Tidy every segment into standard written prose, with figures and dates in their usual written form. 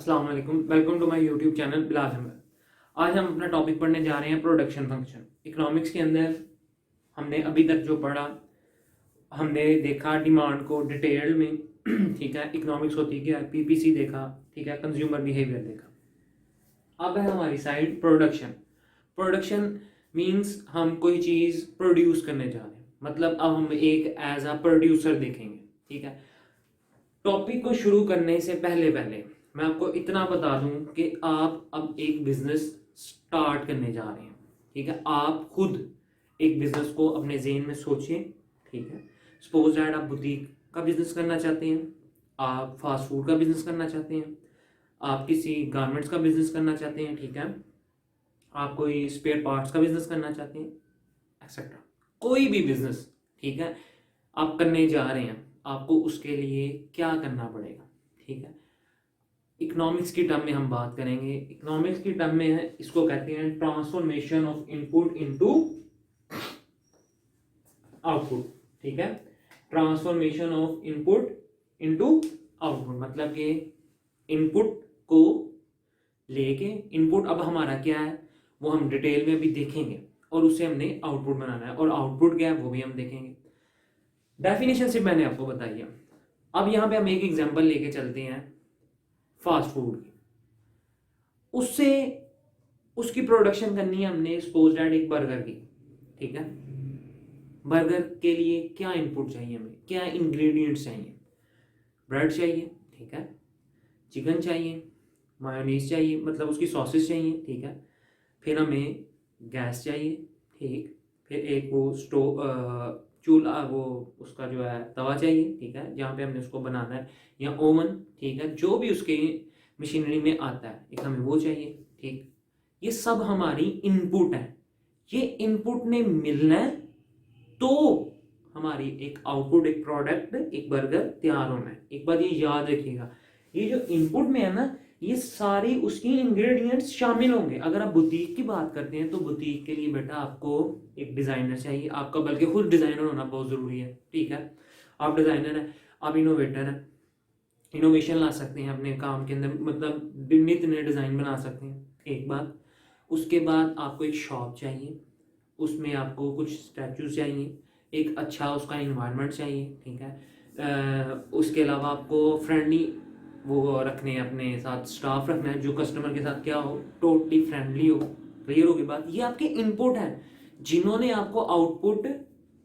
अस्सलाम वालेकुम, welcome to my YouTube channel Bilal Ahmed. आज हम अपना टॉपिक पढ़ने जा रहे हैं प्रोडक्शन फंक्शन। इकोनॉमिक्स के अंदर हमने अभी तक जो पढ़ा, हमने देखा डिमांड को डिटेल में ठीक है। इकोनॉमिक्स होती क्या है, पीपीसी देखा, ठीक है, कंज्यूमर बिहेवियर देखा। अब है हमारी साइड प्रोडक्शन। प्रोडक्शन मीन्स हम कोई चीज़ प्रोड्यूस करने जा रहे हैं, मतलब अब हम एक एज अ प्रोड्यूसर देखेंगे, ठीक है। टॉपिक को शुरू करने से पहले मैं आपको इतना बता दूं कि आप अब एक बिजनेस स्टार्ट करने जा रहे हैं, ठीक है। आप खुद एक बिजनेस को अपने ज़हन में सोचें, ठीक है। सपोज दैट आप बुटीक का बिजनेस करना चाहते हैं, आप फास्ट फूड का बिजनेस करना चाहते हैं, आप किसी गारमेंट्स का बिजनेस करना चाहते हैं, ठीक है, आप कोई स्पेयर पार्ट्स का बिजनेस करना चाहते हैं, एक्सेट्रा। कोई भी बिजनेस, ठीक है, आप करने जा रहे हैं, आपको उसके लिए क्या करना पड़ेगा, ठीक है। इकोनॉमिक्स की टर्म में हम बात करेंगे। इकोनॉमिक्स की टर्म में है, इसको कहते हैं transformation of input into output, ठीक है। Transformation of input into output मतलब कि इनपुट को लेके, इनपुट अब हमारा क्या है वो हम डिटेल में भी देखेंगे, और उसे हमने आउटपुट बनाना है, और आउटपुट क्या है वो भी हम देखेंगे। डेफिनेशन सिर्फ मैंने आपको बताई है। अब यहाँ पे हम एक एग्जांपल लेके चलते हैं फास्ट फूड की। उससे उसकी प्रोडक्शन करनी है हमने, सपोज दैट एक बर्गर की, ठीक है। बर्गर के लिए क्या इनपुट चाहिए, हमें क्या इंग्रेडिएंट्स चाहिए। ब्रेड चाहिए, ठीक है, चिकन चाहिए, मायोनीज चाहिए, मतलब उसकी सॉसेस चाहिए, ठीक है। फिर हमें गैस चाहिए, ठीक, फिर एक वो स्टोव चूल्हा, वो उसका जो है तवा चाहिए, ठीक है, जहाँ पे हमने उसको बनाना है, या ओवन, ठीक है, जो भी उसके मशीनरी में आता है, एक हमें वो चाहिए, ठीक। ये सब हमारी इनपुट है। ये इनपुट ने मिलना है तो हमारी एक आउटपुट, एक प्रोडक्ट, एक बर्गर तैयार होना है। एक बात ये याद रखिएगा, ये जो इनपुट में है ना, ये सारी उसकी इंग्रेडिएंट्स शामिल होंगे। अगर आप बुटीक की बात करते हैं तो बुटीक के लिए बेटा आपको एक डिज़ाइनर चाहिए, आपका बल्कि खुद डिज़ाइनर होना बहुत ज़रूरी है, ठीक है। आप डिज़ाइनर हैं, आप इनोवेटर हैं, इनोवेशन ला सकते हैं अपने काम के अंदर, मतलब नित नए डिज़ाइन बना सकते हैं, एक बात। उसके बाद आपको एक शॉप चाहिए, उसमें आपको कुछ स्टैचूज चाहिए, एक अच्छा उसका इन्वायरमेंट चाहिए, ठीक है। उसके अलावा आपको फ्रेंडली वो रखने हैं, अपने साथ स्टाफ रखना है जो कस्टमर के साथ क्या हो, टोटली फ्रेंडली हो। क्लियर होगी बात। ये आपके इनपुट है जिन्होंने आपको आउटपुट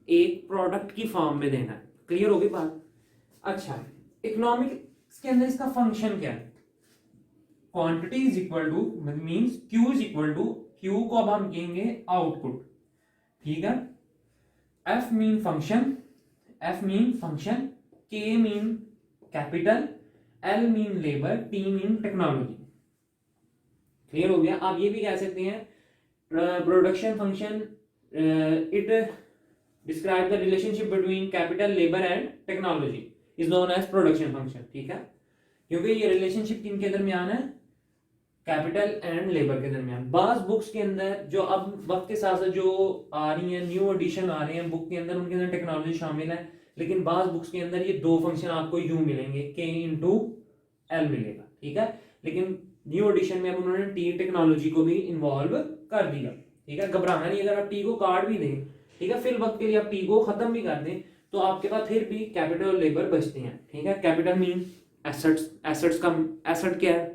एक प्रोडक्ट की फॉर्म में देना है। क्लियर होगी बात। अच्छा, इकोनॉमिक्स के अंदर इसका फंक्शन क्या है। Quantity is equal to means Q is equal to, Q को अब हम कहेंगे आउटपुट, ठीक है। F mean function, F mean function, K mean capital, L mean labour, T mean technology. Clear हो गया। आप ये भी कह सकते हैं production function it describe the relationship between capital, labour and technology is known as production function, ठीक है। क्योंकि ये रिलेशनशिप किनके दरमियान है, कैपिटल एंड लेबर के दरमियान। बास बुक्स के अंदर जो अब वक्त के साथ साथ जो आ रही है, न्यू एडिशन आ रहे हैं बुक के अंदर, उनके अंदर टेक्नोलॉजी शामिल है, लेकिन बास बुक्स के अंदर ये दो फंक्शन आपको यूं मिलेंगे, के इंटू एल मिलेगा, ठीक है। लेकिन न्यू एडिशन में अब उन्होंने टी टेक्नोलॉजी को भी इन्वॉल्व कर दिया, ठीक है। घबराना नहीं, अगर आप टी को काट भी दें, ठीक है, फिर वक्त के लिए आप टी को खत्म भी कर दें, तो आपके पास फिर भी कैपिटल और लेबर बचते हैं, ठीक है। कैपिटल मीन एसेट्स, एसेट्स का एसेट क्या है,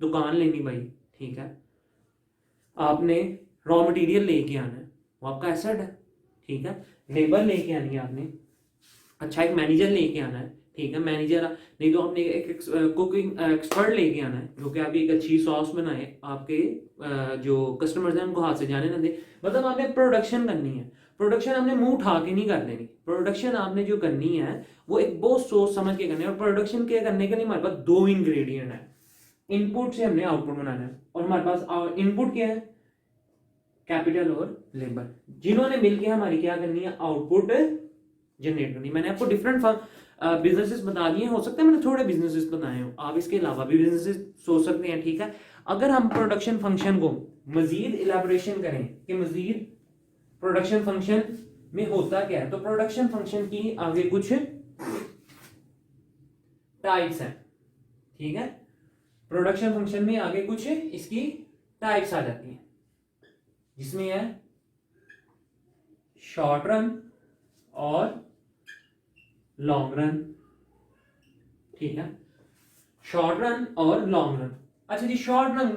दुकान लेनी भाई, ठीक है। आपने रॉ मटेरियल लेके आना है, वो आपका एसेट है, ठीक है। लेबर लेके आनी है आपने, अच्छा एक मैनेजर लेके आना है, ठीक है। मैनेजर नहीं तो आपने एक कुकिंग एक्सपर्ट लेके आना है जो कि आप एक अच्छी सॉस बनाए, आपके जो कस्टमर्स हैं उनको हाथ से जाने ना दे। मतलब आपने प्रोडक्शन करनी है। प्रोडक्शन आपने मुंह उठा के नहीं कर देनी। प्रोडक्शन आपने जो करनी है वो एक बहुत सोच समझ के करनी है। और प्रोडक्शन के करने के लिए हमारे पास दो इंग्रेडिएंट है, इनपुट से हमने आउटपुट बनाना है, और हमारे पास इनपुट क्या है, कैपिटल और लेबर, जिन्होंने मिलकर हमारी क्या करनी है, आउटपुट जनरेट करनी। मैंने आपको डिफरेंट बिजनेसेस बता दिए, हो सकता है मैंने थोड़े बिजनेसेस बताए हो, आप इसके अलावा भी बिजनेसेस सोच सकते हैं, ठीक है। अगर हम प्रोडक्शन फंक्शन को मजीद इलेबोरेशन करें कि मजीद प्रोडक्शन फंक्शन में होता क्या है, तो प्रोडक्शन फंक्शन की आगे कुछ टाइप्स हैं, ठीक है। प्रोडक्शन फंक्शन में आगे कुछ इसकी टाइप्स आ जाती हैं, जिसमें है शॉर्ट रन और लॉन्ग रन। ठीक है, शॉर्ट रन और लॉन्ग रन। अच्छा जी, शॉर्ट रन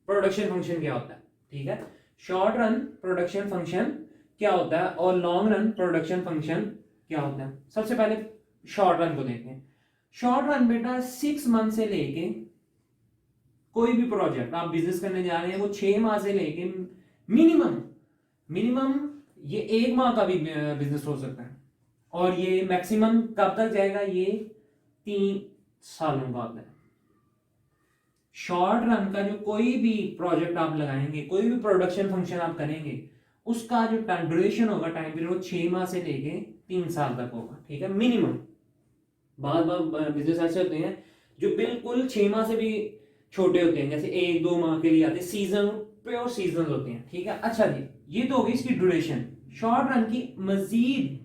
प्रोडक्शन फंक्शन क्या होता है? ठीक है, शॉर्ट रन प्रोडक्शन फंक्शन क्या होता है और लॉन्ग रन प्रोडक्शन फंक्शन क्या होता है? सबसे पहले शॉर्ट रन को देखें। शॉर्ट रन बेटा 6 मंथ से लेके, कोई भी प्रोजेक्ट आप बिजनेस करने जा रहे हैं वो 6 माह से लेके मिनिमम ये 1 माह का भी बिजनेस हो सकता है, और ये मैक्सिमम कब तक जाएगा? ये 3 सालों का होता है। शॉर्ट रन का जो कोई भी प्रोजेक्ट आप लगाएंगे, कोई भी प्रोडक्शन फंक्शन आप करेंगे, उसका जो ड्यूरेशन होगा, टाइम पीरियड, वो 6 माह से लेके 3 साल तक होगा। ठीक है, मिनिमम। बहुत बिजनेस ऐसे होते हैं जो बिल्कुल 6 माह से भी छोटे होते हैं, जैसे 1-2 माह के लिए आते हैं, सीजन, प्योर सीजन होते हैं। ठीक है, अच्छा जी, ये तो होगी इसकी ड्यूरेशन। शॉर्ट रन की मजीद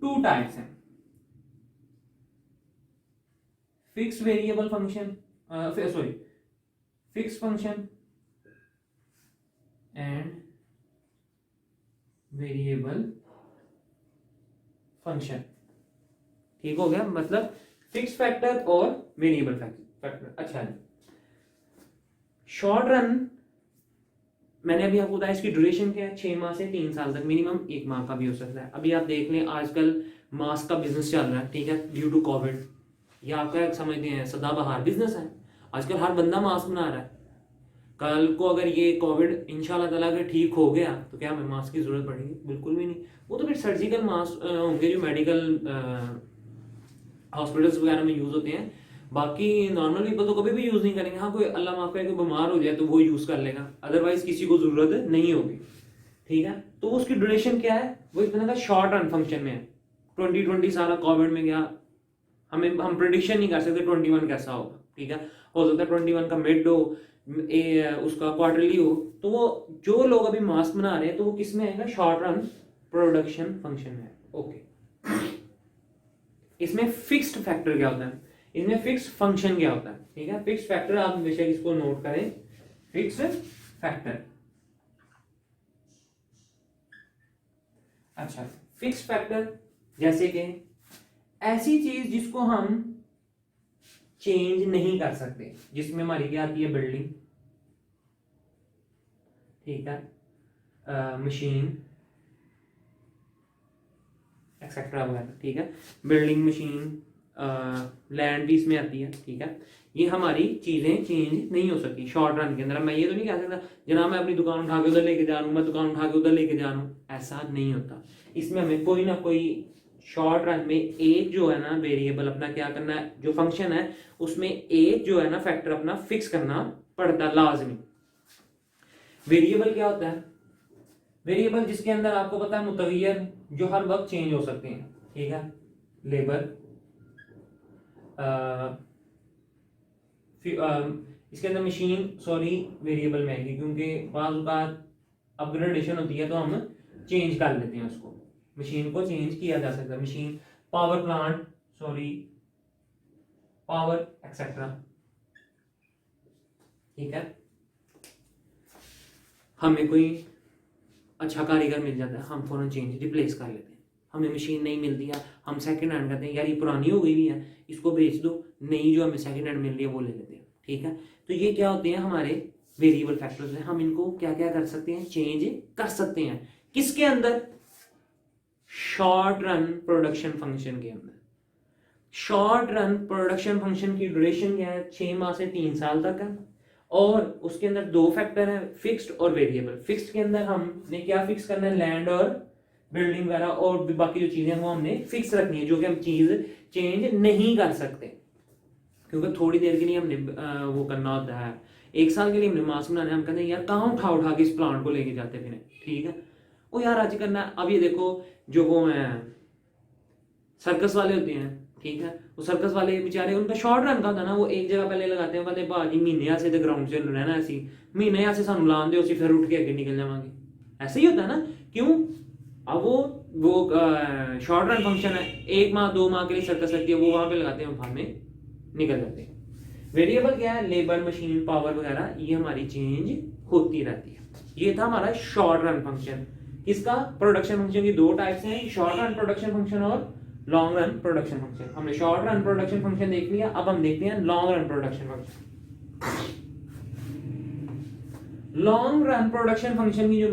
2 टाइप्स हैं, fix variable function, sorry fix function and variable function. ठीक हो गया, मतलब फिक्स फैक्टर और वेरिएबल फैक्टर। अच्छा, शॉर्ट रन मैंने अभी आपको बताया, इसकी ड्यूरेशन क्या है? 6 माह से 3 साल तक, मिनिमम 1 माह का भी हो सकता है। अभी आप देख लें, आजकल मास्क का बिजनेस चल रहा है, ठीक है, ड्यू टू कोविड। ये आपका समझते हैं सदाबहार बिजनेस है, आजकल हर बंदा मास्क बना रहा है। कल को अगर ये कोविड इंशाल्लाह ताला अगर ठीक हो गया तो क्या हमें मास्क की जरूरत पड़ेगी? बिल्कुल भी नहीं। वो तो फिर सर्जिकल मास्क होंगे जो मेडिकल हॉस्पिटल्स वगैरह में यूज होते हैं, बाकी नॉर्मल पीपल तो कभी भी यूज नहीं करेंगे। हाँ, कोई अल्लाह माफ करे, कोई बीमार हो जाए तो वो यूज कर लेगा, अदरवाइज किसी को जरूरत नहीं होगी। ठीक है, तो उसकी ड्यूरेशन क्या है? वो इतना का शॉर्ट रन फंक्शन में है। 2020 सारा कोविड में गया, हम प्रेडिक्शन नहीं कर सकते 21 कैसा होगा। ठीक है, हो सकता है 21 का मिड हो, उसका क्वार्टरली हो। तो वो जो लोग अभी मास्क बना रहे हैं तो वो किस में आएगा? शॉर्ट रन प्रोडक्शन फंक्शन में। ओके, इसमें फिक्स्ड फैक्टर क्या होता है? इसमें फिक्स फंक्शन क्या होता है? ठीक है, फिक्स फैक्टर आप बेशक इसको नोट करें, फिक्स फैक्टर। अच्छा, फिक्स फैक्टर जैसे कि ऐसी चीज जिसको हम चेंज नहीं कर सकते, जिसमें हमारी क्या आती है? बिल्डिंग, ठीक है, मशीन एक्सेट्रा वगैरह। ठीक है, बिल्डिंग, मशीन, लैंड भी इसमें आती है। ठीक है, ये हमारी चीजें चेंज नहीं हो सकती शॉर्ट रन के अंदर। मैं ये तो नहीं कह सकता जनाब मैं अपनी दुकान उठा के उधर लेके जा रहा हूँ, मैं दुकान उठा के उधर लेके जा रहा हूँ, ऐसा नहीं होता। इसमें हमें कोई ना कोई शॉर्ट रन में एक जो है ना वेरिएबल अपना क्या करना है, जो फंक्शन है उसमें एक जो है ना फैक्टर अपना फिक्स करना पड़ता है लाजमी। वेरिएबल क्या होता है? वेरिएबल जिसके अंदर आपको पता है मुतगय्यर, जो हर वक्त चेंज हो सकते हैं। ठीक है, लेबर, इसके अंदर मशीन, सॉरी वेरिएबल में आएगी, क्योंकि बाज़ औक़ात अपग्रेडेशन होती है तो हम चेंज कर लेते हैं उसको, मशीन को चेंज किया जा सकता है। Machine, power plant, sorry power etcetera. ठीक है, हमें कोई अच्छा कारीगर मिल जाता है, हम फौरन चेंज रिप्लेस कर लेते हैं। हमें मशीन नहीं मिलती है, हम सेकंड हैंड कहते हैं यार ये पुरानी हो गई भी है, इसको बेच दो, नई जो हमें सेकंड हैंड मिल रही है वो ले लेते हैं। ठीक है, तो ये क्या होते हैं? हमारे वेरिएबल फैक्टर्स हैं। हम इनको क्या क्या कर सकते हैं? चेंज कर सकते हैं। किसके अंदर? शॉर्ट रन प्रोडक्शन फंक्शन के अंदर। शॉर्ट रन प्रोडक्शन फंक्शन की ड्यूरेशन क्या है? 6 माह से 3 साल तक है, और उसके अंदर 2 फैक्टर है, फिक्स्ड और वेरिएबल। फिक्स्ड के अंदर हमने क्या फिक्स करना है? लैंड और बिल्डिंग वगैरह और बाकी जो चीजें वो हमने फिक्स रखनी है, जो कि हम चीज चेंज नहीं कर सकते, क्योंकि थोड़ी देर के लिए हमने वो करना होता है। 1 साल के लिए हमने मास्क बनाना है, हम कहते हैं यार कहाँ उठा उठा के इस प्लांट को लेके जाते फिर। ठीक है, वो यार आज करना है। अब ये देखो जो वो है सर्कस वाले होते हैं, ठीक है, वो सर्कस वाले बेचारे, उनका शॉर्ट रन का होता है ना, वो एक जगह पहले लगाते हैं, कहते भाजी महीने से ग्राउंड से रहना, ऐसी महीने से सानू लान दो, फिर उठ के आगे निकल जावांगे। ऐसे ही होता है ना, क्यों? अब वो शॉर्ट रन फंक्शन है, 1 माह 2 माह के लिए सर्कस लगती है, वो वहां पे लगाते हैं, हम में निकल जाते हैं। वेरिएबल क्या है, लेबर, मशीन पावर वगैरह, ये हमारी चेंज होती रहती है। ये था हमारा शॉर्ट रन फंक्शन। इसका प्रोडक्शन फंक्शन की दो टाइप्स हैं, शॉर्ट रन प्रोडक्शन फंक्शन और लॉन्ग रन प्रोडक्शन फंक्शन। हमने शॉर्ट रन प्रोडक्शन फंक्शन देख लिया, अब हम देखते हैं long run production function. Long run production function की जो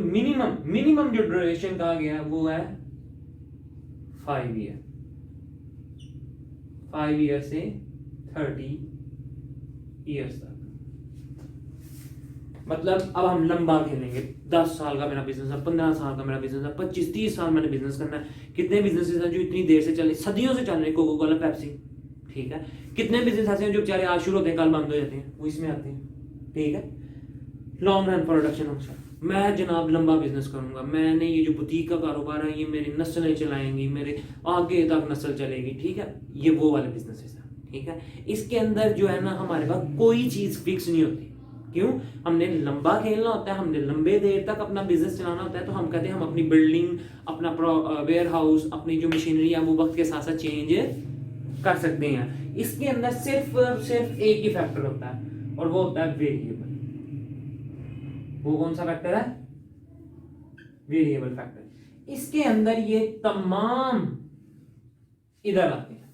मिनिमम जो ड्यूरेशन कहा गया है वो है 5 ईयर, 5 ईयर से 30 ईयर्स तक। मतलब अब हम लंबा खेलेंगे, 10 साल का मेरा बिजनेस है, 15 साल का मेरा बिजनेस है, 25-30 साल मैंने बिजनेस करना है। कितने बिजनेसेस हैं जो इतनी देर से चले, सदियों से चल रहे हैं, कोका कोला, पेप्सी, ठीक है। कितने बिजनेस ऐसे हैं जो बेचारे आज शुरू होते हैं कल बंद हो जाते हैं, वो इसमें आते हैं, ठीक है। लॉन्ग रन प्रोडक्शन फंक्शन, मैं जनाब लंबा बिजनेस करूंगा, मैंने ये जो बुटीक का कारोबार है ये मेरी नस्लें चलाएंगी, मेरे आगे तक नस्ल चलेगी, ठीक है। ये वो वाले बिजनेसेस हैं, ठीक है। इसके अंदर जो है ना हमारे पास कोई चीज फिक्स नहीं होती। क्यों? हमने लंबा खेलना होता है, हमने लंबे देर तक अपना बिजनेस चलाना होता है। तो हम कहते हैं हम अपनी बिल्डिंग, अपना वेयर हाउस, अपनी जो मशीनरी है वो वक्त के साथ साथ चेंज कर सकते हैं। इसके अंदर सिर्फ एक ही फैक्टर होता है और वो होता है वेरिएबल। वो कौन सा फैक्टर है? Variable factor. इसके अंदर ये तमाम इधर आते हैं,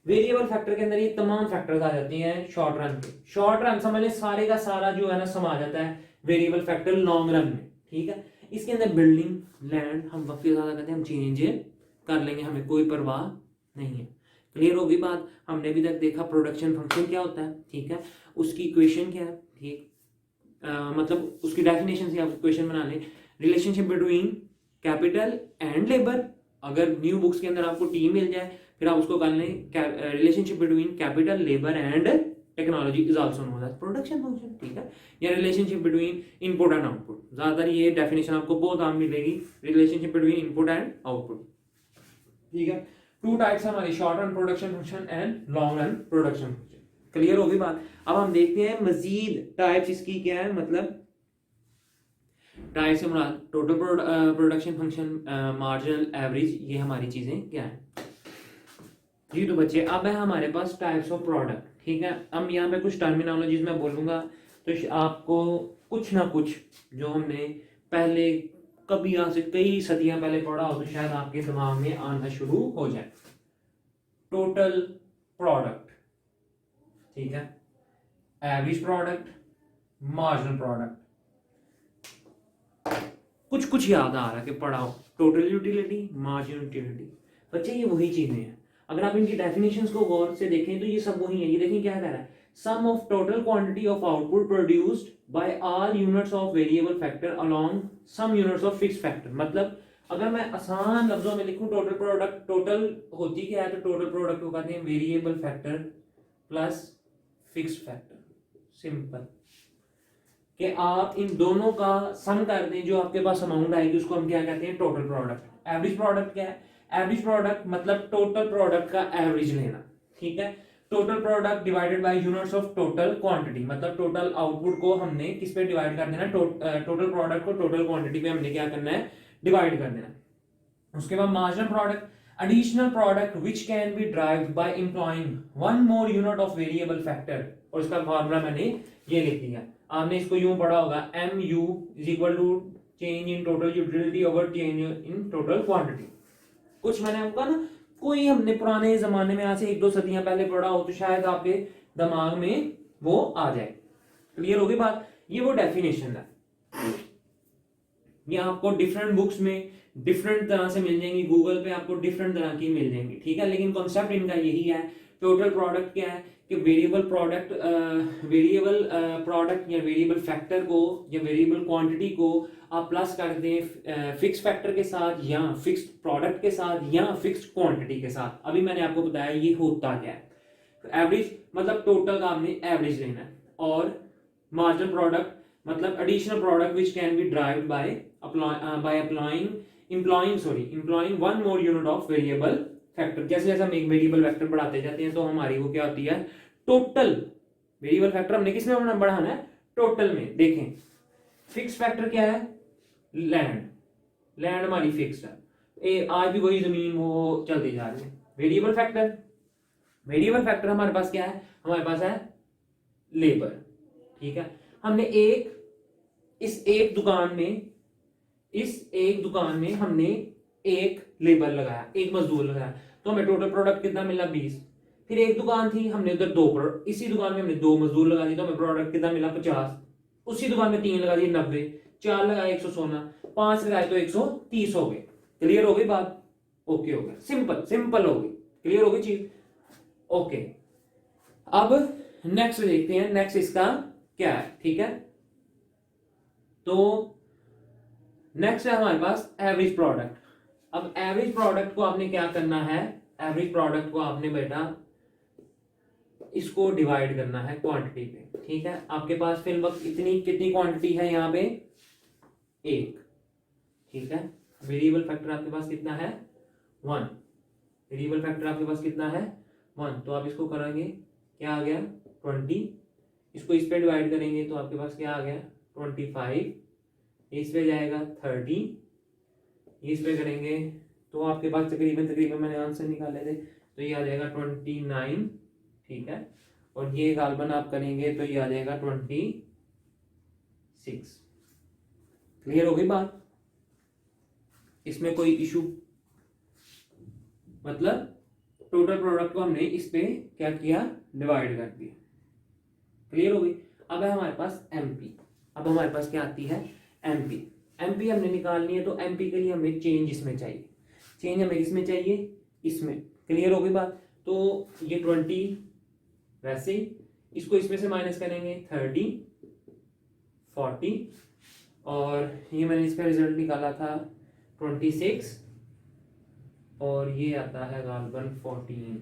वेरिएबल फैक्टर के अंदर ये तमाम फैक्टर्स आ जाती हैं शॉर्ट रन पे। शॉर्ट रन समझ ले सारे का सारा जो है ना समा जाता है वेरिएबल फैक्टर लॉन्ग रन में, ठीक है। इसके अंदर बिल्डिंग, लैंड हम वक्त के साथ कहते हैं हम चेंज कर लेंगे, हमें कोई परवाह नहीं है। क्लियर होगी बात? हमने अभी तक देखा प्रोडक्शन फंक्शन क्या होता है, ठीक है, उसकी इक्वेशन क्या है, ठीक, मतलब उसकी डेफिनेशन से आप इक्वेशन बना लें। Relationship between capital and labour, अगर न्यू बुक्स के अंदर आपको टी मिल जाए फिर आप उसको कर लें, relationship between capital, labour and technology is also known as production function, ठीक है। या relationship between input and output, ज्यादातर ये डेफिनेशन आपको बहुत आम मिलेगी, relationship between input and output, ठीक है। टू टाइप्स हमारी, short run production function and long run production function. Clear होगी बात? अब हम देखते हैं मजीद टाइप्स इसकी क्या है, मतलब टाइप्स से मुराद total production function, marginal, average, ये हमारी चीजें क्या है जी। तो बच्चे अब है हमारे पास टाइप्स ऑफ प्रोडक्ट, ठीक है। अब यहाँ पे कुछ टर्मिनोलॉजीज मैं बोलूंगा तो आपको कुछ ना कुछ जो हमने पहले कभी यहाँ से कई सदियां पहले पढ़ा हो तो शायद आपके दिमाग में आना शुरू हो जाए। टोटल प्रोडक्ट, ठीक है, एवरेज प्रोडक्ट, मार्जिनल प्रोडक्ट, कुछ याद आ रहा है कि पढ़ा हो। टोटल यूटिलिटी, मार्जिनल यूटिलिटी, बच्चे ये वही चीजें हैं। अगर आप इनकी डेफिनेशंस को गौर से देखें तो ये सब वही है। ये देखें क्या कह रहा है, sum of total quantity of output produced by all units of variable factor along some units of fixed factor. मतलब अगर मैं आसान लफ्जों में लिखूं टोटल प्रोडक्ट, टोटल होती क्या है, तो टोटल प्रोडक्ट को कहते हैं variable factor plus fixed factor. Simple कि आप इन दोनों का सम कर दें, जो आपके पास अमाउंट आएगी उसको हम क्या कहते हैं, टोटल प्रोडक्ट। एवरेज प्रोडक्ट क्या है? एवरेज प्रोडक्ट मतलब टोटल प्रोडक्ट का एवरेज लेना, ठीक है। Total product divided by units of total quantity, मतलब टोटल आउटपुट को हमने किस पे डिवाइड कर देना, टोटल प्रोडक्ट को टोटल क्वांटिटी पे हमने क्या करना है, डिवाइड कर देना। उसके बाद marginal product, additional product which can be derived by employing one more unit of variable factor, और इसका फॉर्मूला मैंने ये लिख दिया। आपने इसको यूं पढ़ा होगा, mu is equal to change in total utility over change in total quantity। कुछ मैंने आपका ना कोई हमने पुराने जमाने में आज से 1-2 सदियां पहले पढ़ा हो तो शायद आपके दिमाग में वो आ जाए। क्लियर होगी बात? ये वो डेफिनेशन है, ये आपको डिफरेंट बुक्स में डिफरेंट तरह से मिल जाएंगी, गूगल पे आपको डिफरेंट तरह की मिल जाएंगी, ठीक है। लेकिन कॉन्सेप्ट इनका यही है। टोटल प्रोडक्ट क्या है कि वेरिएबल प्रोडक्ट या वेरिएबल फैक्टर को या वेरिएबल क्वांटिटी को आप प्लस कर दें फिक्स फैक्टर के साथ या फिक्स प्रोडक्ट के साथ या फिक्स क्वांटिटी के साथ। अभी मैंने आपको बताया ये होता क्या है। एवरेज मतलब टोटल का आपने एवरेज लेना है, और मार्जिनल प्रोडक्ट मतलब additional product which can be derived by employing one more unit of variable factor। जैसे जैसे हम एक वेरिएबल फैक्टर बढ़ाते जाते हैं तो हमारी वो क्या होती है, टोटल वेरिएबल फैक्टर हमने किस में बढ़ाना है, टोटल में। देखें फिक्स फैक्टर क्या है, लैंड हमारी फिक्स है, आज भी वही जमीन वो चलती जा रही है। वेरिएबल फैक्टर हमारे पास क्या है, हमारे पास है लेबर, ठीक है। हमने इस एक दुकान में हमने एक लेबर लगाया, एक मजदूर लगाया, तो हमें टोटल प्रोडक्ट कितना मिला 20। फिर एक दुकान थी, हमने उधर 2 प्रोडक्ट, इसी दुकान में हमने 2 मजदूर लगा दिए, तो हमें प्रोडक्ट कितना मिला 50। उसी दुकान में 3 लगा दिए 90, 4 लगाए 116, 5 लगाए तो 130 हो गए। क्लियर हो गई बात? ओके हो गया, सिंपल हो गई, क्लियर हो गई चीज। ओके, अब नेक्स्ट देखते हैं, नेक्स्ट इसका क्या है, ठीक है। तो नेक्स्ट है हमारे पास एवरेज प्रोडक्ट। अब एवरेज प्रोडक्ट को आपने क्या करना है, एवरेज प्रोडक्ट को आपने बेटा इसको डिवाइड करना है क्वांटिटी पे, ठीक है। आपके पास फिल वक्त कितनी क्वांटिटी है यहाँ पे, 1, ठीक है। वेरिएबल फैक्टर आपके पास कितना है, 1। वेरिएबल फैक्टर आपके पास कितना है, 1। तो आप इसको करेंगे, क्या आ गया 20, इसको इस पे डिवाइड करेंगे तो आपके पास क्या आ गया 25, इस पे जाएगा 30, इस पे करेंगे तो आपके पास तकरीबन मैंने आंसर निकाले थे, तो ये आ जाएगा 29, ठीक है। और ये गालबन आप करेंगे तो ये आ जाएगा 26। क्लियर हो गई बात? इसमें कोई इशू, मतलब टोटल प्रोडक्ट को हमने इस पे क्या किया, डिवाइड कर दिया। क्लियर हो गई? अब है हमारे पास एमपी। अब हमारे पास क्या आती है, एमपी। एमपी हमने निकालनी है, तो एमपी के लिए हमें चेंज इसमें चाहिए, चेंज हमें इसमें चाहिए, इसमें। क्लियर हो गई बात? तो ये 20, वैसे ही इसको इसमें से माइनस करेंगे 30, 40, और ये मैंने इसका रिजल्ट निकाला था 26, और ये आता है गालबन 14।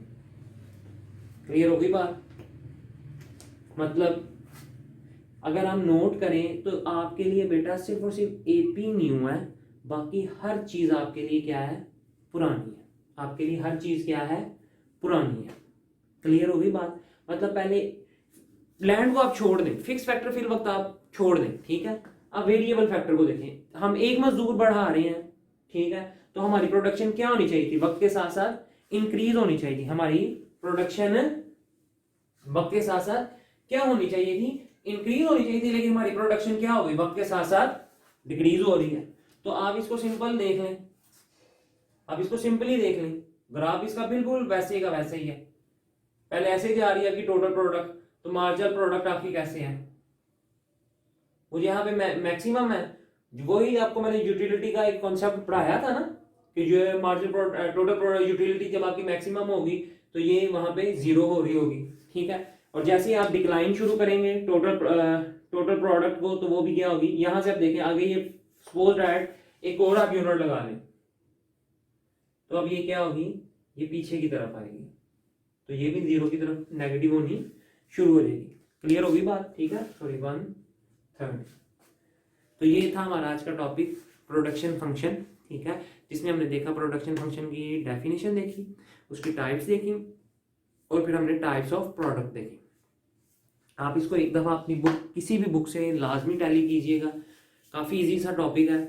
क्लियर हो गई बात? मतलब अगर हम नोट करें तो आपके लिए बेटा सिर्फ और सिर्फ एपी न्यू है, बाकी हर चीज आपके लिए क्या है, पुरानी है। आपके लिए हर चीज क्या है, पुरानी है। क्लियर हो गई बात? मतलब पहले लैंड को आप छोड़ दें, फिक्स फैक्टर फिल वक्त आप छोड़ दें, ठीक है। अब वेरिएबल फैक्टर को देखें, हम एक मजदूर बढ़ा रहे हैं, ठीक है, तो हमारी प्रोडक्शन क्या होनी चाहिए थी, वक्त के साथ साथ इंक्रीज होनी चाहिए थी। हमारी प्रोडक्शन वक्त के साथ साथ क्या होनी चाहिए थी, इंक्रीज होनी चाहिए थी, लेकिन हमारी प्रोडक्शन क्या हो गई, वक्त के साथ साथ डिक्रीज हो रही है। तो आप इसको सिंपल देख लें, आप इसको सिंपली देख लें, ग्राफ इसका बिल्कुल वैसे का वैसे ही है। पहले ऐसे जा रही है कि टोटल प्रोडक्ट, तो मार्जिनल प्रोडक्ट आपकी कैसे है, मुझे यहाँ पे मैक्सिमम है। वही आपको मैंने यूटिलिटी का एक कॉन्सेप्ट पढ़ाया था ना, कि जो है मार्जिनल टोटल प्रोडक्ट यूटिलिटी जब आपकी मैक्सिमम होगी तो ये वहां पे 0 हो रही होगी, ठीक है। और जैसे ही आप डिक्लाइन शुरू करेंगे टोटल प्रोडक्ट को, तो वो भी क्या होगी, यहां से आप देखें आगे ये सपोज दैट एक और आप यूनिट लगा लें, तो अब ये क्या होगी, ये पीछे की तरफ आएगी, तो ये भी 0 की तरफ नेगेटिव होनी शुरू हो जाएगी। क्लियर होगी बात? ठीक है, सॉरी 1/3। तो ये था हमारा आज का टॉपिक, प्रोडक्शन फंक्शन, ठीक है, जिसमें हमने देखा प्रोडक्शन फंक्शन की डेफिनेशन देखी, उसकी टाइप्स देखी, और फिर हमने टाइप्स ऑफ प्रोडक्ट देखी। आप इसको एक दफ़ा अपनी बुक, किसी भी बुक से लाजमी टैली कीजिएगा, काफ़ी इजी सा टॉपिक है,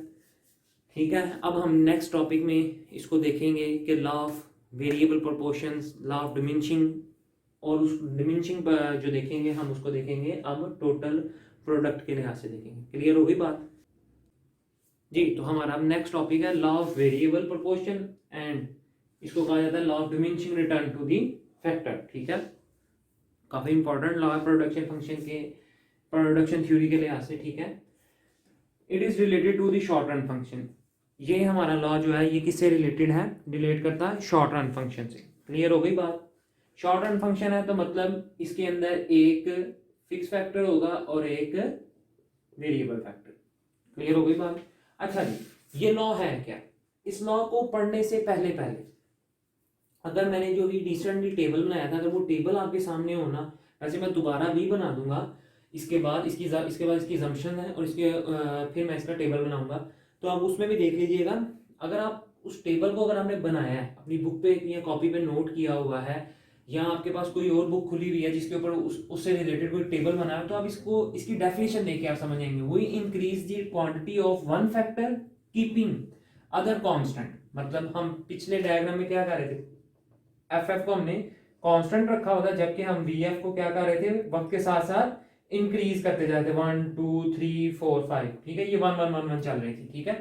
ठीक है। अब हम नेक्स्ट टॉपिक में इसको देखेंगे कि law of variable proportions, law of diminishing, और उस डिमिनिशिंग पर जो देखेंगे हम उसको देखेंगे अब टोटल प्रोडक्ट के लिहाज से देखेंगे। क्लियर हो गई बात जी? तो हमारा अब नेक्स्ट टॉपिक है law of variable proportion, and इसको कहा जाता है law of diminishing return to the factor, ठीक है। काफी इंपॉर्टेंट लॉ है प्रोडक्शन फंक्शन के, प्रोडक्शन थ्योरी के लिहाज से, ठीक है। It is related to the short run function. ये हमारा लॉ जो है ये किससे रिलेटेड है, रिलेट करता है शॉर्ट रन फंक्शन से। क्लियर हो गई बात? शॉर्ट रन फंक्शन है तो मतलब इसके अंदर एक फिक्स फैक्टर होगा और एक वेरिएबल फैक्टर। क्लियर हो गई बात? अच्छा जी, ये लॉ है क्या? इस लॉ को पढ़ने से पहले अगर मैंने जो भी रिसेंटली टेबल बनाया था, अगर वो टेबल आपके सामने होना, वैसे मैं दोबारा भी बना दूंगा इसके बाद इसकी जम्पशन है, और इसके फिर मैं इसका टेबल बनाऊंगा, तो आप उसमें भी देख लीजिएगा। अगर आप उस टेबल को अगर आपने बनाया है, अपनी बुक पे या कॉपी पे नोट किया हुआ है, या आपके पास कोई और बुक खुली हुई है जिसके ऊपर उससे रिलेटेड कोई टेबल बना है, तो आप इसकी डेफिनेशन देख के आप समझ जाएंगे। We increase the quantity of one factor keeping other constant. मतलब हम पिछले डायग्राम में क्या कर रहे थे, एफ को हमने कांस्टेंट रखा होता, जबकि हम वीएफ को क्या कर रहे थे, वक्त के साथ साथ इंक्रीज करते जाते, 1 2 3 4 5, ठीक है, ये 1 1 1 1 चल रही थी, ठीक है,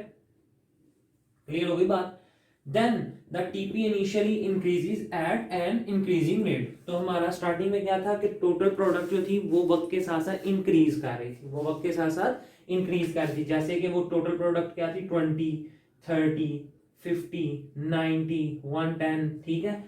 क्लियर हो गई बात। Then the TP initially increases at an increasing rate, तो हमारा स्टार्टिंग में क्या था कि टोटल प्रोडक्ट जो थी वो वक्त के साथ साथ इंक्रीज कर रही थी, वो वक्त के साथ साथ इंक्रीज कर रही थी, जैसे कि वो टोटल प्रोडक्ट क्या थी, 20 30 50 90 110, ठीक है।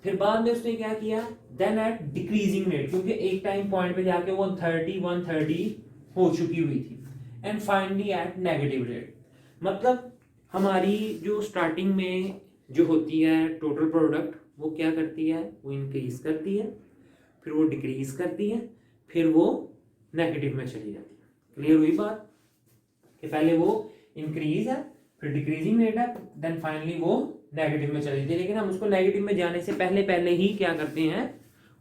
फिर बाद में उसने क्या किया, देन एट डिक्रीजिंग रेट, क्योंकि एक टाइम पॉइंट पे जाके वो 30 130 हो चुकी हुई थी, and finally at negative rate, मतलब हमारी जो स्टार्टिंग में जो होती है टोटल प्रोडक्ट वो क्या करती है, वो इंक्रीज करती है, फिर वो डिक्रीज करती है, फिर वो नेगेटिव में चली जाती है। क्लियर हुई बात कि पहले वो इंक्रीज है, फिर डिक्रीजिंग रेट है, देन फाइनली वो नेगेटिव में चली जाती है। लेकिन हम उसको नेगेटिव में जाने से पहले पहले ही क्या करते हैं,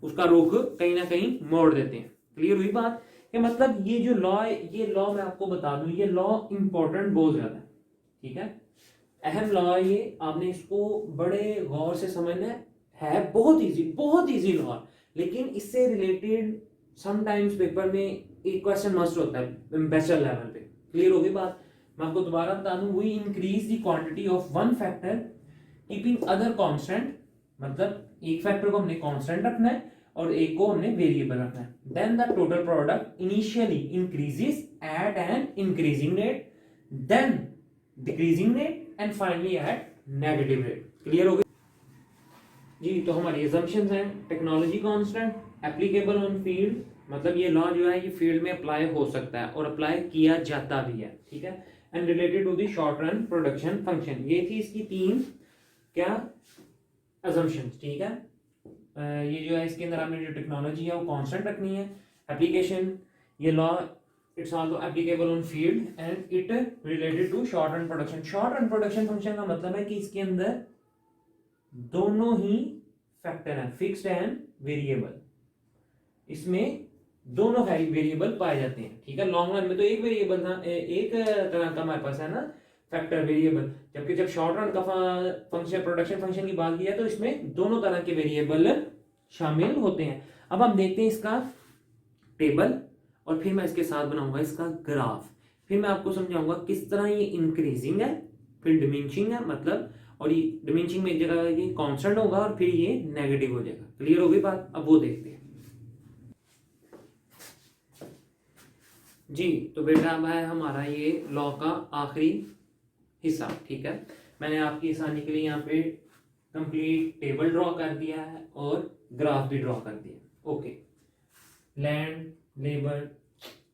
उसका रुख कहीं ना कहीं मोड़ देते हैं। क्लियर हुई बात कि मतलब ये जो लॉ है, ये लॉ मैं आपको बता दूं, ये लॉ इंपॉर्टेंट बहुत ज्यादा है, ठीक है, अहम लॉ है ये, आपने इसको बड़े गौर से समझना है, बहुत इजी लॉ है, लेकिन इससे रिलेटेड समटाइम्स पेपर में एक क्वेश्चन मस्ट होता है बैचलर लेवल पे। क्लियर होगी बात, मैं आपको दोबारा बता दूं, we increase the quantity of one factor keeping other constant, मतलब एक फैक्टर को हमने कांस्टेंट रखना है और एक को हमने वेरिएबल रखना है, then the total product initially increases at an increasing rate, then decreasing rate, and finally at negative rate. Clear हो गई जी। तो हमारी assumptions हैं, technology constant, applicable on field, मतलब ये लॉ जो है ये फील्ड में अप्लाई हो सकता है और अप्लाई किया जाता भी है, ठीक है, and related to the short run production function, ये थी इसकी तीन क्या assumptions, ठीक है। ये जो है इसके अंदर हमने जो टेक्नोलॉजी है वो कांस्टेंट रखनी है, एप्लीकेशन, ये law it's also applicable on field and it related to short run production. Short run production function का मतलब है कि इसके अंदर दोनों ही फैक्टर हैं, फिक्स्ड एंड वेरिएबल, इसमें दोनों वेरिएबल पाए जाते हैं, ठीक है। लॉन्ग रन में तो एक वेरिएबल था, एक तरह का हमारे पास है ना फैक्टर वेरिएबल, जबकि जब शॉर्ट रन का फंक्शन प्रोडक्शन फंक्शन की बात की है तो इसमें दोनों तरह के वेरिएबल शामिल होते हैं। अब हम देखते हैं इसका टेबल और फिर मैं इसके साथ बनाऊंगा इसका ग्राफ, फिर मैं आपको समझाऊंगा किस तरह ये इंक्रीजिंग है, फिर डिमिनिशिंग है, मतलब और ये डिमिनिशिंग में एक जगह ये कांस्टेंट होगा और फिर ये नेगेटिव हो जाएगा। क्लियर हो गई बात, अब वो देखते हैं जी। तो बेटा अब है हमारा ये लॉ का आखिरी हिस्सा, ठीक है, मैंने आपकी आसानी के लिए यहाँ पे कंप्लीट टेबल ड्रॉ कर दिया है और ग्राफ भी ड्रॉ कर दिया। Okay, land, labour,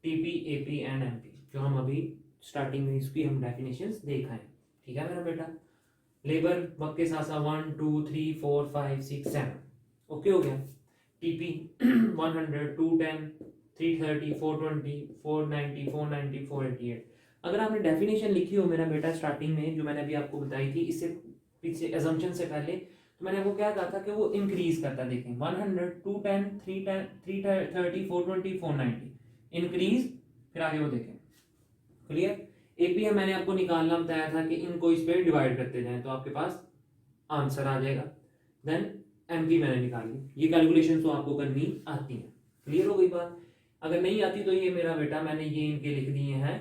TP, AP and MP, जो हम अभी स्टार्टिंग में इसकी हम डेफिनेशंस देखा है, ठीक है मेरा बेटा। लेबर वक्त के साथ साथ 1 2 3 4 5 6 7, ओके हो गया। टीपी 100 210 330 420 490 490 488। अगर आपने डेफिनेशन लिखी हो मेरा बेटा स्टार्टिंग में जो मैंने अभी आपको बताई थी, इससे पीछे assumption से पहले, तो मैंने आपको क्या कहा था कि वो इंक्रीज करता है। देखें 100 210 330 420 490 इंक्रीज, फिर आगे वो देखें। क्लियर। एपीएम मैंने आपको निकालना बताया था कि इनको इस पे डिवाइड करते जाएं तो आपके पास आंसर आ जाएगा। देन एमपी मैंने निकाली, ये कैलकुलेशन तो आपको करनी आती है। क्लियर हो गई बात, अगर नहीं आती तो ये मेरा बेटा मैंने ये इनके लिख दिए हैं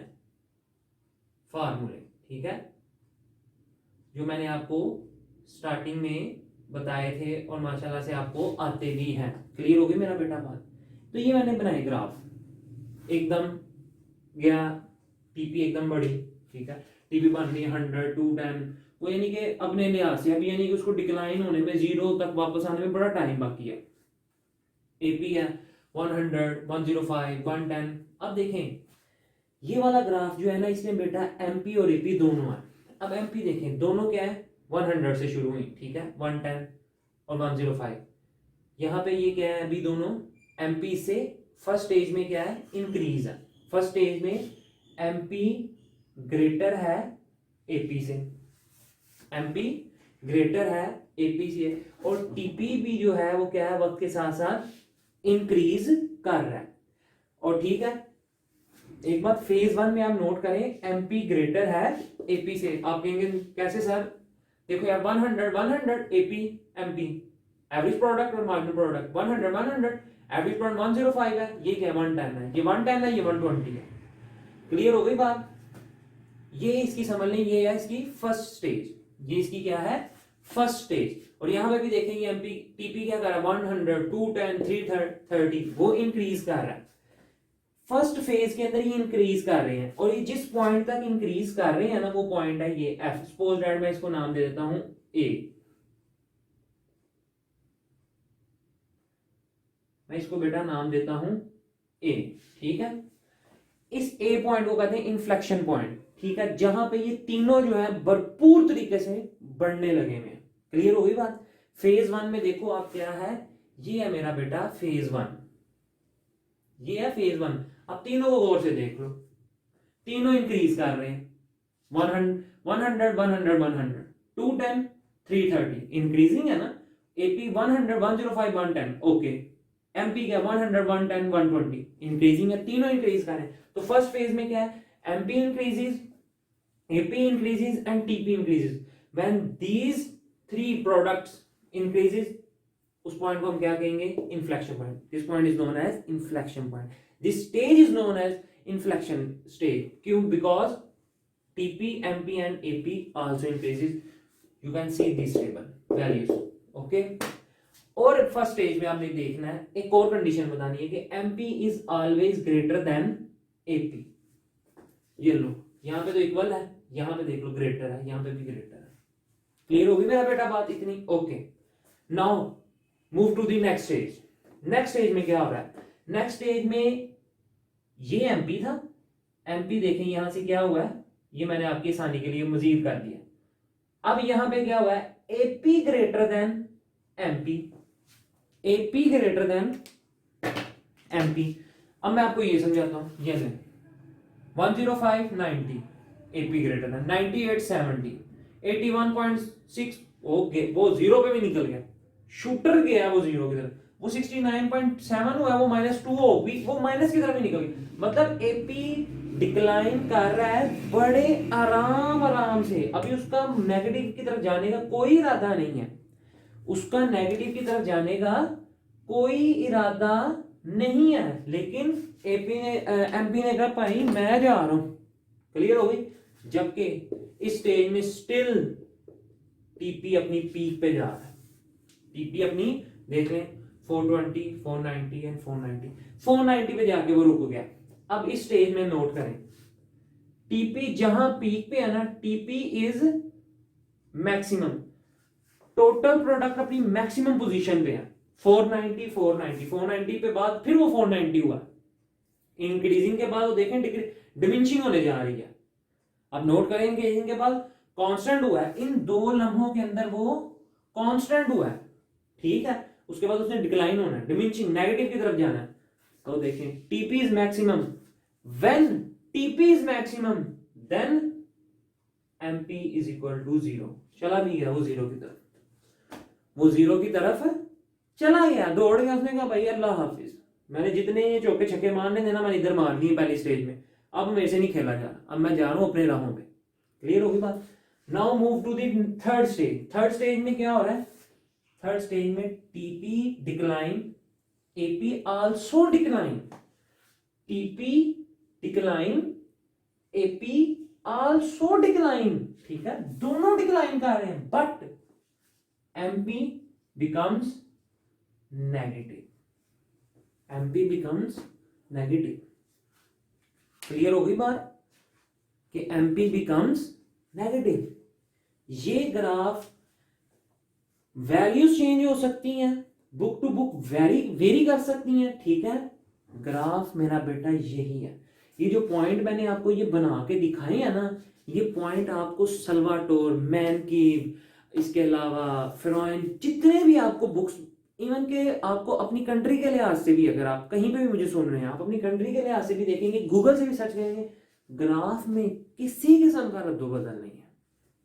फार्मूले, ठीक है, जो मैंने आपको स्टार्टिंग में बताए थे और माशाल्लाह से आपको आते भी हैं। क्लियर हो गई मेरा बेटा बात। तो ये मैंने बनाए ग्राफ, एकदम गया टीपी एकदम बड़ी, ठीक है, टीपी बन रही है 100 210, वो यानी कि अपने लिहाज से, अब यानी कि उसको डिक्लाइन होने में, जीरो तक वापस आने में बड़ा टाइम बाकी है। एपी है 100 105 110। अब देखें ये वाला ग्राफ जो है ना, इसमें बेटा एमपी और एपी दोनों है। अब एमपी देखें दोनों क्या है, 100 से शुरू हुई, ठीक है, 110 और 105। यहाँ पे ये क्या है, अभी दोनों एमपी से फर्स्ट स्टेज में क्या है, इंक्रीज है। फर्स्ट स्टेज में एमपी ग्रेटर है एपी से, एमपी ग्रेटर है एपी से, और टीपी भी जो है वो क्या है, वक्त के साथ साथ इंक्रीज कर रहा है। और ठीक है, एक बात फेज वन में आप नोट करें, एमपी ग्रेटर है एपी से। आप कहेंगे कैसे सर, देखो यार 100 100 एपी एमपी, एवरेज प्रोडक्ट और मार्जिनल प्रोडक्ट 100 100, एवरेज प्रोडक्ट 105 है, ये क्या है 110 है, ये 110 है, ये 120 है। क्लियर हो गई बात? ये इसकी समझ लें, ये है इसकी फर्स्ट स्टेज, ये इसकी क्या है फर्स्ट स्टेज। और यहां पे भी देखेंगे एमपी टीपी क्या कर रहा है 100 210 330 वो इंक्रीज कर रहा है। फर्स्ट फेज के अंदर ये इंक्रीज कर रहे हैं और ये जिस पॉइंट तक इंक्रीज कर रहे हैं ना वो पॉइंट है ये एफ। सपोज दैट मैं इसको नाम दे देता हूं ए, मैं इसको बेटा नाम देता हूं ए, ठीक है। इस ए पॉइंट को कहते हैं इन्फ्लेक्शन पॉइंट, ठीक है, जहां पे ये तीनों जो है भरपूर तरीके से बढ़ने लगे हुए हैं। क्लियर हो गई बात? फेज वन में देखो आप क्या है, ये है मेरा बेटा फेज वन, ये है फेज वन। अब तीनों को गौर से देख लो, तीनों इंक्रीज कर रहे हैं 100 100 100 210 330 इंक्रीजिंग है ना। एपी 100 105 110 ओके, एमपी क्या 100 110 120 इंक्रीजिंग है, तीनों इंक्रीज कर रहे हैं। तो फर्स्ट फेज में क्या है, MP increases, AP increases and TP increases. When these three products increases, उस पॉइंट को हम क्या कहेंगे inflection point. This point is known as inflection point, this stage is known as inflection stage. क्यों? Because TP MP and AP also increases. You can see this table values okay. और first stage में आपने देखना है, एक और condition बतानी है कि MP is always greater than AP. ये लो यहां पे तो इक्वल है, यहां पे देख लो ग्रेटर है, यहां पे भी ग्रेटर है। क्लियर होगी मेरा बेटा बात इतनी? Okay, now move to the next stage. Next stage में क्या हो रहा है, नेक्स्ट स्टेज में ये एमपी था, एमपी देखें यहां से क्या हुआ है, ये मैंने आपकी आसानी के लिए मजीद कर दिया। अब यहां पे क्या हुआ है, AP greater than MP, AP greater than MP. अब मैं आपको ये समझाता हूं, ये लें 105 90 एपी ग्रेटर देन 98 70 81.6 ओके, वो जीरो पे भी निकल गया, शूटर गया वो जीरो की तरफ, वो 69.7 हुआ, वो -2 हो भी, वो माइनस की तरफ ही निकल गया। मतलब एपी डिक्लाइन कर रहा है बड़े आराम आराम से, अभी उसका नेगेटिव की तरफ जाने का कोई इरादा नहीं है, उसका नेगेटिव की तरफ जाने का कोई इरादा नहीं है। लेकिन एपी ने एमपी ने कहा भाई मैं जा रहा हूं। क्लियर हो गई? जबकि इस स्टेज में स्टिल टीपी अपनी पीक पे जा रहा है, टीपी अपनी देख लें 420 490 एंड 490 490 पे जाके वो रुक गया। अब इस स्टेज में नोट करें, टीपी जहां पीक पे है ना, TP is maximum, total product अपनी मैक्सिमम पोजीशन पे है 490 490 490 पे बाद फिर वो 490 हुआ, इंक्रीजिंग के बाद वो देखें डिमिनिशिंग होने जा रही है। अब नोट करें इंक्रीजिंग के बाद कांस्टेंट हुआ है, इन दो लम्हों के अंदर वो कांस्टेंट हुआ है, ठीक है। उसके बाद उसने डिक्लाइन होना है, डिमिनिशिंग नेगेटिव की तरफ जाना है। तो देखें TP is maximum, when TP is maximum then MP is equal to 0। चला भी गया वो जीरो की तरफ, वो जीरो की तरफ चला गया, दौड़ गया। उसने कहा भाई अल्लाह हाफिज, मैंने जितने चौके छक्के मारने थे ना मैंने इधर मार दिए पहली स्टेज में, अब मेरे से नहीं खेला जा रहा, अब मैं जा रहा हूं अपने राहों पे। क्लियर होगी बात? Now move to the third stage. Third stage में क्या हो रहा है, थर्ड स्टेज में TP decline, AP also decline, TP decline, AP also decline, ठीक है, दोनों डिक्लाइन कर रहे हैं, but MP becomes negative, MP becomes negative. Clear हो गई बात कि एमपी बिकम्स नेगेटिव। ये ग्राफ वैल्यूज चेंज हो सकती हैं, बुक टू बुक वेरी कर सकती हैं, ठीक है। ग्राफ मेरा बेटा यही है, ये जो पॉइंट मैंने आपको ये बना के दिखाए हैं ना, ये पॉइंट आपको सल्वाटोर, मैनकीव, इसके अलावा फ्रॉइन, जितने भी आपको बुक्स, इवन के आपको अपनी कंट्री के लिहाज से भी, अगर आप कहीं पे भी मुझे सुन रहे हैं, आप अपनी कंट्री के लिहाज से भी देखेंगे, गूगल से भी सर्च करेंगे, ग्राफ में किसी किस्म का रद्दोबदल नहीं है।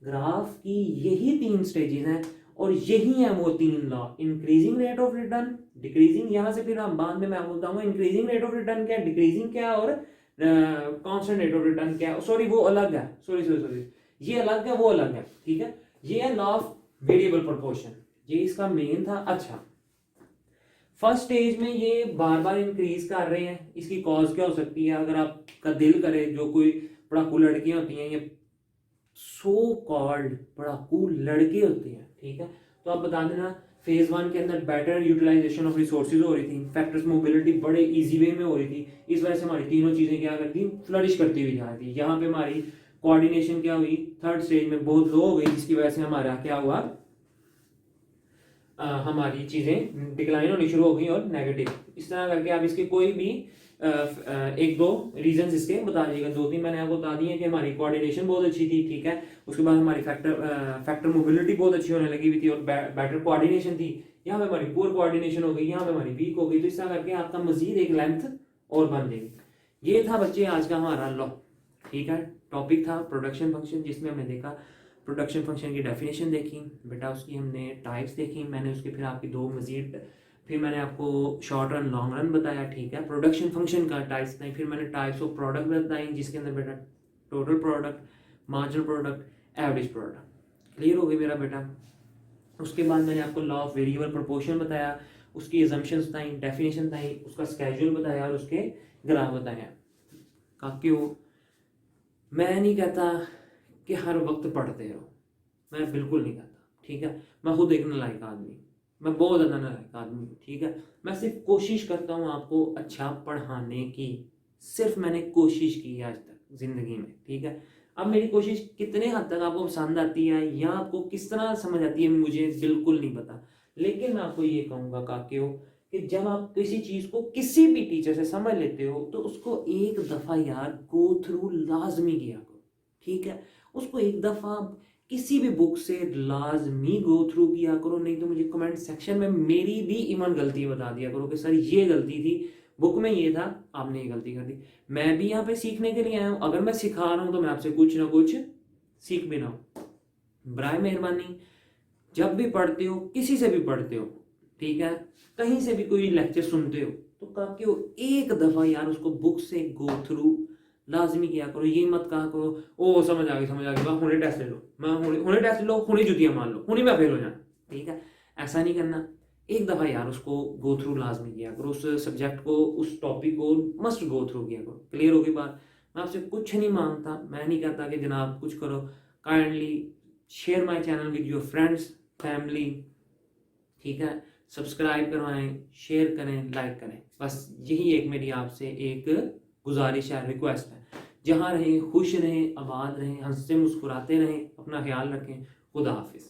ग्राफ की यही 3 स्टेजेस हैं और यही है वो 3 law, increasing rate of return, decreasing, यहां से फिर हम बाद में मैं बोलता हूँ इंक्रीजिंग रेट ऑफ रिटर्न क्या, डिक्रीजिंग क्या, और कांस्टेंट रेट ऑफ रिटर्न क्या, सॉरी वो अलग है, सॉरी ये अलग है वो अलग है, ठीक है। ये है लॉ ऑफ वेरिएबल प्रोपोर्शन, ये इसका मेन था। अच्छा, फर्स्ट स्टेज में ये बार बार इंक्रीज कर रहे हैं, इसकी कॉज क्या हो सकती है? अगर आपका दिल करे, जो कोई पढ़ाकू लड़कियां होती हैं, ये सो कॉल्ड पढ़ाकू लड़के होते हैं, ठीक है, तो आप बता देना फेज 1 के अंदर बेटर यूटिलाइजेशन ऑफ रिसोर्सेज हो रही थी, फैक्टर्स मोबिलिटी बड़े इजी वे में हो रही थी, इस वजह से हमारी तीनों चीजें क्या करती, फ्लरिश करती हुई जा रही थी। यहाँ पे हमारी कोऑर्डिनेशन क्या हुई, थर्ड स्टेज में बहुत लो हो गई, जिसकी वजह से हमारा क्या हुआ, हमारी चीजें डिक्लाइन होनी शुरू हो गई और नेगेटिव। इस तरह करके आप इसके कोई भी एक दो रीजंस इसके बता दीजिएगा। 2-3 मैंने आपको बता दिए कि हमारी कोऑर्डिनेशन बहुत अच्छी थी, ठीक है, उसके बाद हमारी फैक्टर मोबिलिटी बहुत अच्छी होने लगी हुई थी और बेटर कोऑर्डिनेशन थी। यहाँ पे हमारी पुअर कोऑर्डिनेशन हो गई, यहाँ पे हमारी वीक हो गई, तो इस तरह करके आपका मजीद एक लेंथ और बन जाएगी। ये था बच्चे आज का हमारा लॉ, ठीक है, टॉपिक था प्रोडक्शन फंक्शन, जिसमें हमने देखा प्रोडक्शन फंक्शन की डेफिनेशन देखी बेटा, उसकी हमने टाइप्स देखी, मैंने उसके फिर आपकी दो मजीद, फिर मैंने आपको शॉर्ट रन लॉन्ग रन बताया, ठीक है, प्रोडक्शन फंक्शन का टाइप्स बताई, फिर मैंने टाइप्स ऑफ प्रोडक्ट बताई, जिसके अंदर बेटा total product, marginal product, average product. Clear हो गई मेरा बेटा। उसके बाद मैंने आपको लॉ ऑफ वेरिएबल प्रोपोर्शन बताया, उसकी एजम्पशंस बताई, डेफिनेशन बताई, उसका स्केड्यूल बताया और उसके ग्राफ बताया। क्यों मैं नहीं कहता कि हर वक्त पढ़ते रहो, मैं बिल्कुल नहीं कहता, ठीक है, मैं खुद एक नालायक आदमी, मैं बहुत ज़्यादा नालायक आदमी हूँ, ठीक है, मैं सिर्फ कोशिश करता हूँ आपको अच्छा पढ़ाने की, सिर्फ मैंने कोशिश की है आज तक ज़िंदगी में, ठीक है। अब मेरी कोशिश कितने हद तक आपको पसंद आती है या आपको किस तरह समझ आती है मुझे बिल्कुल नहीं पता, लेकिन मैं आपको ये कहूँगा काकियो कि जब आप किसी चीज़ को किसी भी टीचर से समझ लेते हो तो उसको एक दफ़ा यार गो थ्रू लाजमी किया करो, ठीक है, उसको एक दफ़ा किसी भी बुक से लाजमी गो थ्रू किया करो, नहीं तो मुझे कमेंट सेक्शन में मेरी भी ईमान गलती बता दिया करो कि सर ये गलती थी, बुक में ये था, आपने ये गलती कर दी। मैं भी यहाँ पे सीखने के लिए आया हूँ, अगर मैं सिखा रहा हूँ तो मैं आपसे कुछ ना कुछ सीख भी ना हूँ। बराए मेहरबानी जब भी पढ़ते हो, किसी से भी पढ़ते हो, ठीक है, कहीं से भी कोई लेक्चर सुनते हो, तो काके हो एक दफ़ा यार उसको बुक से गो थ्रू लाजमी किया करो। ये मत कहा करो ओ समझ आ गई हुणे टेस्ट ले लो, मैं हुणे टेस्ट लो, हुणे जुतियां मान लो, हुणे मैं फेल हो जाना, ठीक है, ऐसा नहीं करना। एक दफ़ा यार उसको गो थ्रू लाजमी किया करो, उस सब्जेक्ट को, उस टॉपिक को मस्ट गो थ्रू किया करो। क्लियर होगी बात। मैं आपसे कुछ नहीं मांगता, मैं नहीं कहता कि जनाब कुछ करो। Kindly share my channel with your friends, family, ठीक है, सब्सक्राइब करवाएं, शेयर करें, लाइक करें, बस यही एक मेरी आपसे एक गुजारिश है, रिक्वेस्ट है। जहाँ रहें खुश रहें, आबाद रहें, हंसते मुस्कुराते रहें, अपना ख्याल रखें। खुदा हाफिज़।